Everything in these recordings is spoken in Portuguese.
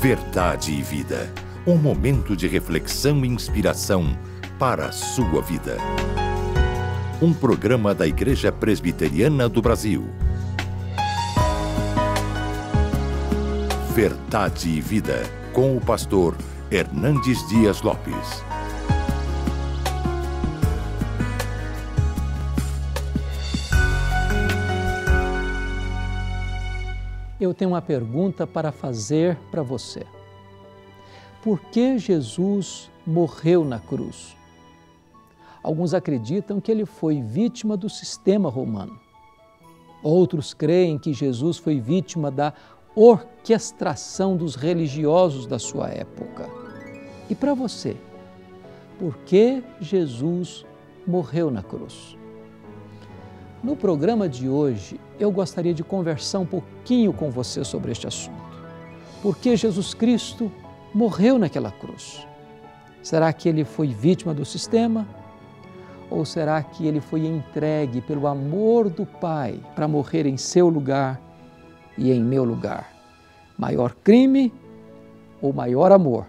Verdade e Vida. Um momento de reflexão e inspiração para a sua vida. Um programa da Igreja Presbiteriana do Brasil. Verdade e Vida, com o pastor Hernandes Dias Lopes. Eu tenho uma pergunta para fazer para você. Por que Jesus morreu na cruz? Alguns acreditam que ele foi vítima do sistema romano. Outros creem que Jesus foi vítima da orquestração dos religiosos da sua época. E para você, por que Jesus morreu na cruz? No programa de hoje, eu gostaria de conversar um pouquinho com você sobre este assunto. Por que Jesus Cristo morreu naquela cruz? Será que ele foi vítima do sistema? Ou será que ele foi entregue pelo amor do Pai para morrer em seu lugar e em meu lugar? Maior crime ou maior amor?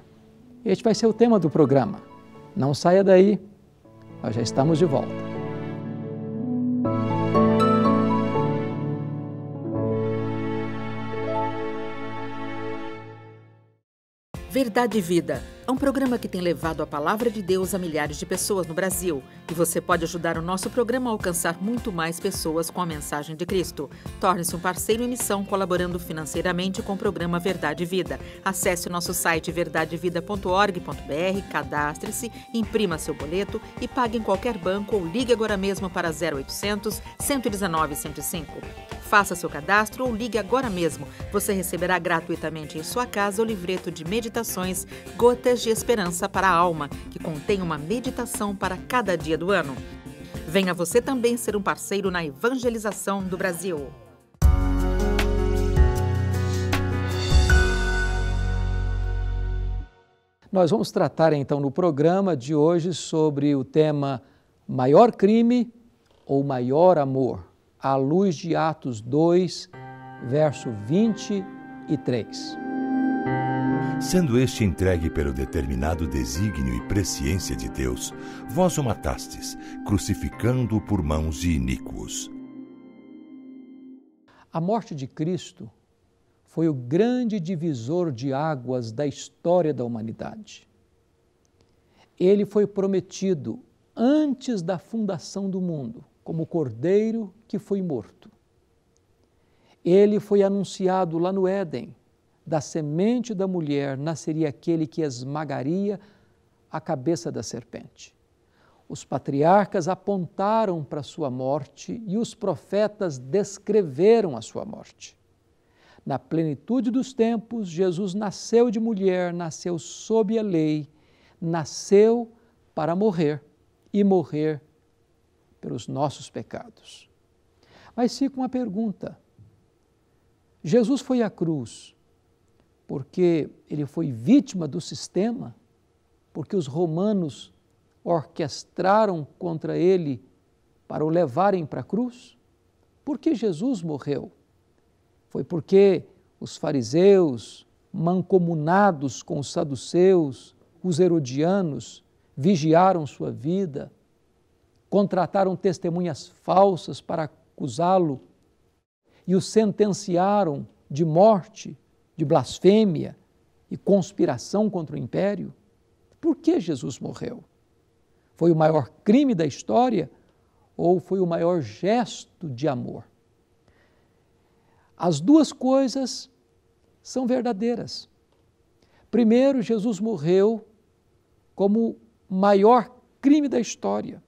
Este vai ser o tema do programa. Não saia daí, nós já estamos de volta. Verdade e Vida é um programa que tem levado a palavra de Deus a milhares de pessoas no Brasil. E você pode ajudar o nosso programa a alcançar muito mais pessoas com a mensagem de Cristo. Torne-se um parceiro em missão colaborando financeiramente com o programa Verdade e Vida. Acesse o nosso site verdadevida.org.br, cadastre-se, imprima seu boleto e pague em qualquer banco ou ligue agora mesmo para 0800 119 105. Faça seu cadastro ou ligue agora mesmo. Você receberá gratuitamente em sua casa o livreto de meditações Gotas de Esperança para a Alma, que contém uma meditação para cada dia do ano. Venha você também ser um parceiro na evangelização do Brasil. Nós vamos tratar então no programa de hoje sobre o tema Maior crime ou maior amor? À luz de Atos 2, verso 23. Sendo este entregue pelo determinado desígnio e presciência de Deus, vós o matastes, crucificando-o por mãos de iníquos. A morte de Cristo foi o grande divisor de águas da história da humanidade. Ele foi prometido antes da fundação do mundo, como o cordeiro que foi morto. Ele foi anunciado lá no Éden. Da semente da mulher nasceria aquele que esmagaria a cabeça da serpente. Os patriarcas apontaram para a sua morte e os profetas descreveram a sua morte. Na plenitude dos tempos, Jesus nasceu de mulher, nasceu sob a lei, nasceu para morrer e morrer pelos nossos pecados. Mas fica uma pergunta. Jesus foi à cruz porque ele foi vítima do sistema, porque os romanos orquestraram contra ele para o levarem para a cruz? Por que Jesus morreu? Foi porque os fariseus, mancomunados com os saduceus, os herodianos, vigiaram sua vida, contrataram testemunhas falsas para acusá-lo e o sentenciaram de morte, de blasfêmia e conspiração contra o império? Por que Jesus morreu? Foi o maior crime da história ou foi o maior gesto de amor? As duas coisas são verdadeiras. Primeiro, Jesus morreu como o maior crime da história,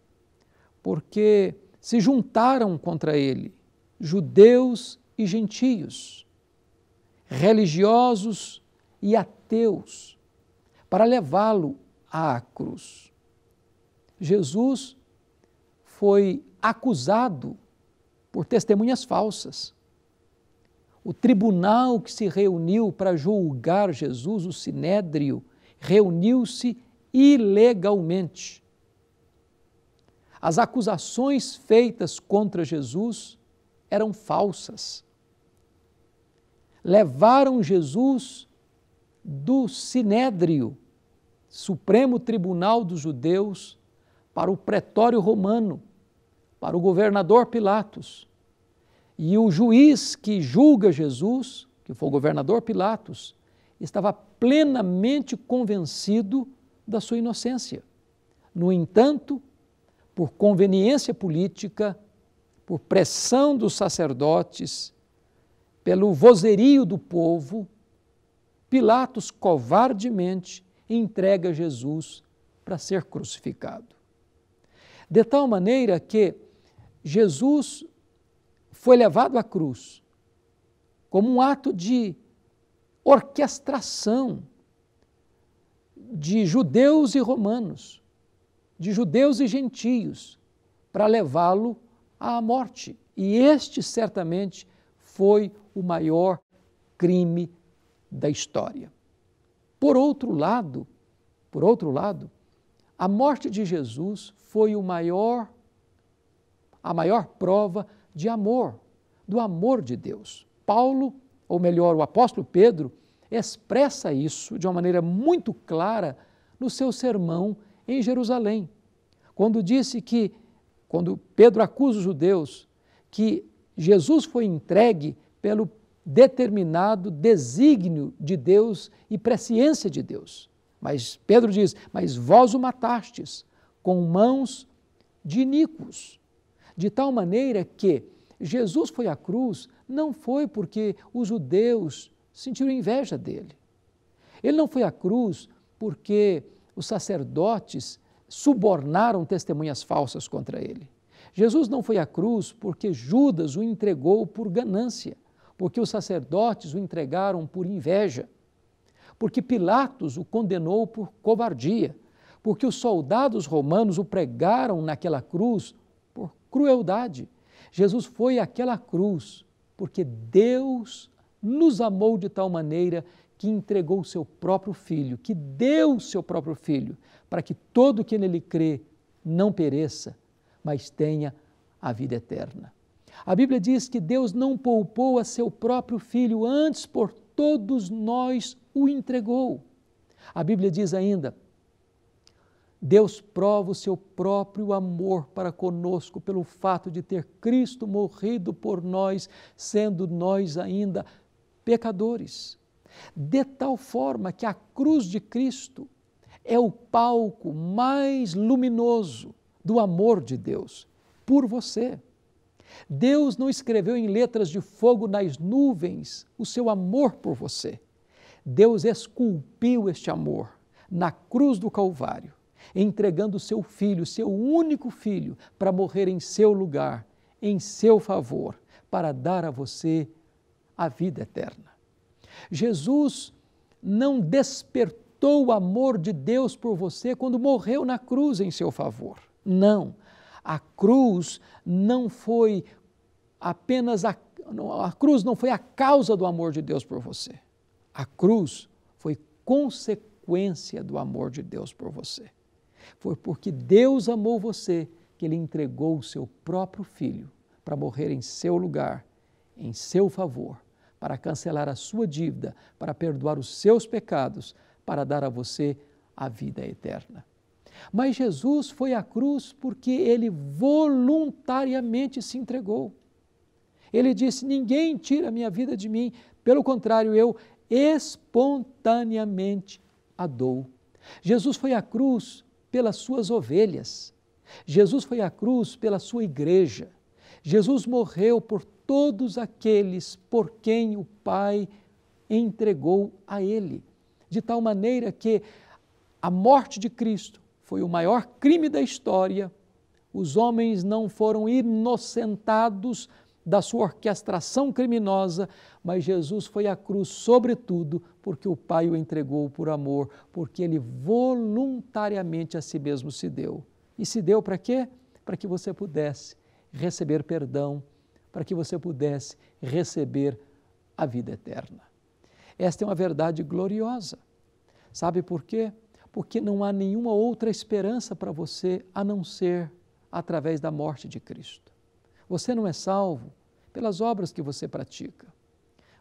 porque se juntaram contra ele judeus e gentios, religiosos e ateus, para levá-lo à cruz. Jesus foi acusado por testemunhas falsas. O tribunal que se reuniu para julgar Jesus, o Sinédrio, reuniu-se ilegalmente. As acusações feitas contra Jesus eram falsas. Levaram Jesus do Sinédrio, Supremo Tribunal dos Judeus, para o pretório romano, para o governador Pilatos. E o juiz que julga Jesus, que foi o governador Pilatos, estava plenamente convencido da sua inocência. No entanto, por conveniência política, por pressão dos sacerdotes, pelo vozerio do povo, Pilatos covardemente entrega Jesus para ser crucificado. De tal maneira que Jesus foi levado à cruz como um ato de orquestração de judeus e romanos, de judeus e gentios, para levá-lo à morte. E este certamente foi o maior crime da história. Por outro lado, a morte de Jesus foi a maior prova de amor, do amor de Deus. Paulo, ou melhor, o apóstolo Pedro, expressa isso de uma maneira muito clara no seu sermão em Jerusalém, quando Pedro acusa os judeus que Jesus foi entregue pelo determinado desígnio de Deus e presciência de Deus. Mas Pedro diz, mas vós o matastes com mãos de iníquos. De tal maneira que Jesus foi à cruz não foi porque os judeus sentiram inveja dele. Ele não foi à cruz porque os sacerdotes subornaram testemunhas falsas contra ele. Jesus não foi à cruz porque Judas o entregou por ganância, porque os sacerdotes o entregaram por inveja, porque Pilatos o condenou por covardia, porque os soldados romanos o pregaram naquela cruz por crueldade. Jesus foi àquela cruz porque Deus nos amou de tal maneira que entregou o seu próprio Filho, que deu o seu próprio Filho, para que todo que nele crê não pereça, mas tenha a vida eterna. A Bíblia diz que Deus não poupou a seu próprio Filho, antes por todos nós o entregou. A Bíblia diz ainda, Deus prova o seu próprio amor para conosco pelo fato de ter Cristo morrido por nós, sendo nós ainda pecadores. De tal forma que a cruz de Cristo é o palco mais luminoso do amor de Deus por você. Deus não escreveu em letras de fogo nas nuvens o seu amor por você. Deus esculpiu este amor na cruz do Calvário, entregando o seu Filho, seu único Filho, para morrer em seu lugar, em seu favor, para dar a você a vida eterna. Jesus não despertou o amor de Deus por você quando morreu na cruz em seu favor. Não, a cruz não foi apenas a cruz não foi a causa do amor de Deus por você. A cruz foi consequência do amor de Deus por você. Foi porque Deus amou você que Ele entregou o seu próprio Filho para morrer em seu lugar, em seu favor, para cancelar a sua dívida, para perdoar os seus pecados, para dar a você a vida eterna. Mas Jesus foi à cruz porque Ele voluntariamente se entregou. Ele disse, ninguém tira a minha vida de mim, pelo contrário, eu espontaneamente a dou. Jesus foi à cruz pelas suas ovelhas. Jesus foi à cruz pela sua igreja. Jesus morreu por todos aqueles por quem o Pai entregou a Ele. De tal maneira que a morte de Cristo foi o maior crime da história. Os homens não foram inocentados da sua orquestração criminosa, mas Jesus foi à cruz, sobretudo, porque o Pai o entregou por amor, porque Ele voluntariamente a si mesmo se deu. E se deu para quê? Para que você pudesse receber perdão, para que você pudesse receber a vida eterna. Esta é uma verdade gloriosa. Sabe por quê? Porque não há nenhuma outra esperança para você a não ser através da morte de Cristo. Você não é salvo pelas obras que você pratica.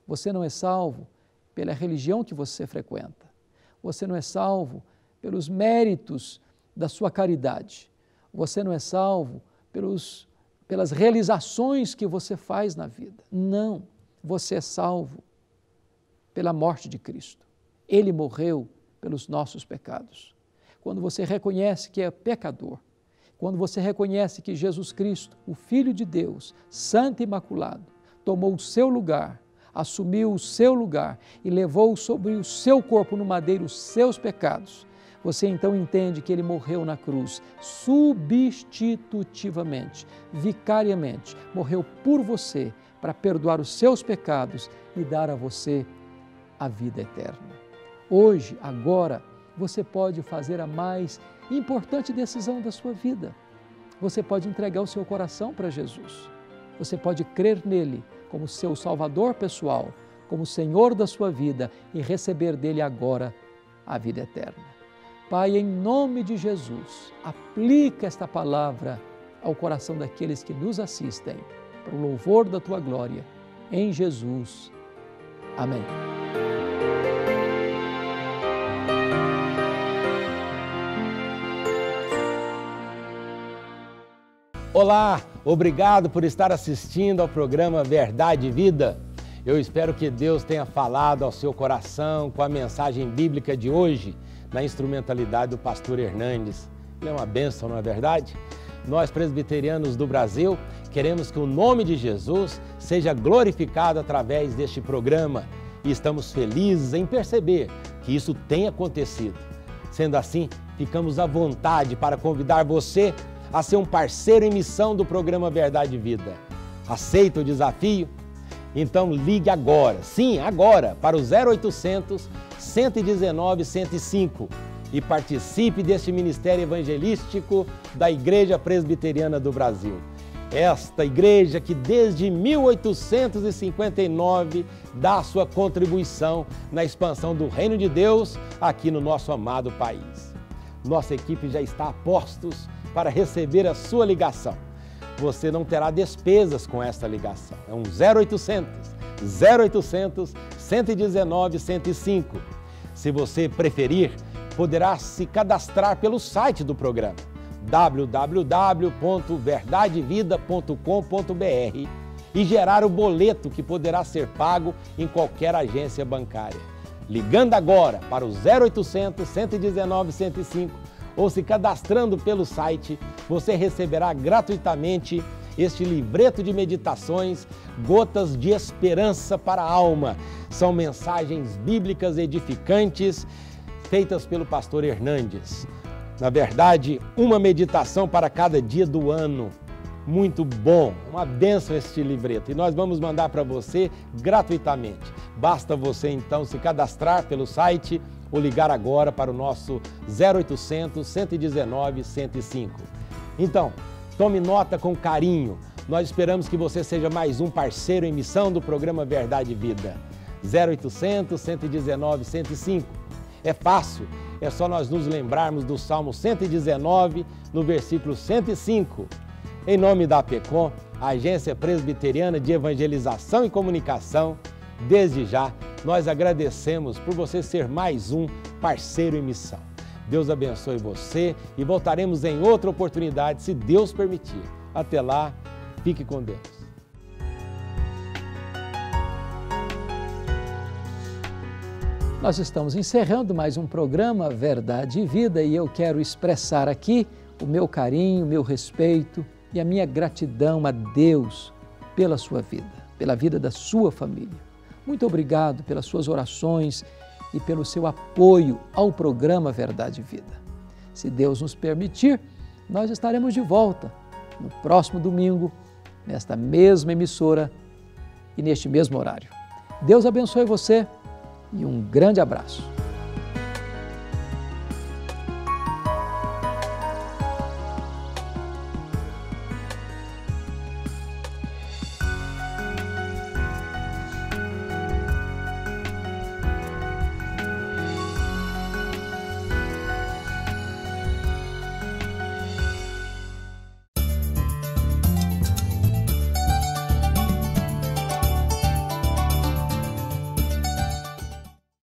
Você não é salvo pela religião que você frequenta. Você não é salvo pelos méritos da sua caridade. Você não é salvo pelas realizações que você faz na vida. Não, você é salvo pela morte de Cristo. Ele morreu pelos nossos pecados. Quando você reconhece que é pecador, quando você reconhece que Jesus Cristo, o Filho de Deus, santo e imaculado, tomou o seu lugar, assumiu o seu lugar e levou sobre o seu corpo no madeiro os seus pecados, você então entende que ele morreu na cruz substitutivamente, vicariamente, morreu por você para perdoar os seus pecados e dar a você a vida eterna. Hoje, agora, você pode fazer a mais importante decisão da sua vida. Você pode entregar o seu coração para Jesus. Você pode crer nele como seu Salvador pessoal, como Senhor da sua vida e receber dele agora a vida eterna. Pai, em nome de Jesus, aplica esta palavra ao coração daqueles que nos assistem, para o louvor da tua glória, em Jesus. Amém. Olá, obrigado por estar assistindo ao programa Verdade e Vida. Eu espero que Deus tenha falado ao seu coração com a mensagem bíblica de hoje, na instrumentalidade do pastor Hernandes. Ele é uma bênção, não é verdade? Nós, presbiterianos do Brasil, queremos que o nome de Jesus seja glorificado através deste programa e estamos felizes em perceber que isso tem acontecido. Sendo assim, ficamos à vontade para convidar você a ser um parceiro em missão do programa Verdade e Vida. Aceita o desafio? Então ligue agora, sim, agora, para o 0800 119 105 e participe deste ministério evangelístico da Igreja Presbiteriana do Brasil. Esta igreja que desde 1859 dá a sua contribuição na expansão do Reino de Deus aqui no nosso amado país. Nossa equipe já está a postos para receber a sua ligação. Você não terá despesas com esta ligação. É um 0800 119 105. Se você preferir, poderá se cadastrar pelo site do programa www.verdadevida.com.br e gerar o boleto que poderá ser pago em qualquer agência bancária. Ligando agora para o 0800 119 105 ou se cadastrando pelo site, você receberá gratuitamente este livreto de meditações, Gotas de Esperança para a Alma. São mensagens bíblicas edificantes feitas pelo pastor Hernandes. Na verdade, uma meditação para cada dia do ano. Muito bom, uma bênção este livreto e nós vamos mandar para você gratuitamente. Basta você então se cadastrar pelo site ou ligar agora para o nosso 0800 119 105. Então, tome nota com carinho. Nós esperamos que você seja mais um parceiro em missão do programa Verdade e Vida. 0800 119 105. É fácil, é só nós nos lembrarmos do Salmo 119, no versículo 105. Em nome da APECOM, a Agência Presbiteriana de Evangelização e Comunicação, desde já, nós agradecemos por você ser mais um parceiro em missão. Deus abençoe você e voltaremos em outra oportunidade, se Deus permitir. Até lá, fique com Deus. Nós estamos encerrando mais um programa Verdade e Vida e eu quero expressar aqui o meu carinho, o meu respeito e a minha gratidão a Deus pela sua vida, pela vida da sua família. Muito obrigado pelas suas orações e pelo seu apoio ao programa Verdade e Vida. Se Deus nos permitir, nós estaremos de volta no próximo domingo, nesta mesma emissora e neste mesmo horário. Deus abençoe você e um grande abraço.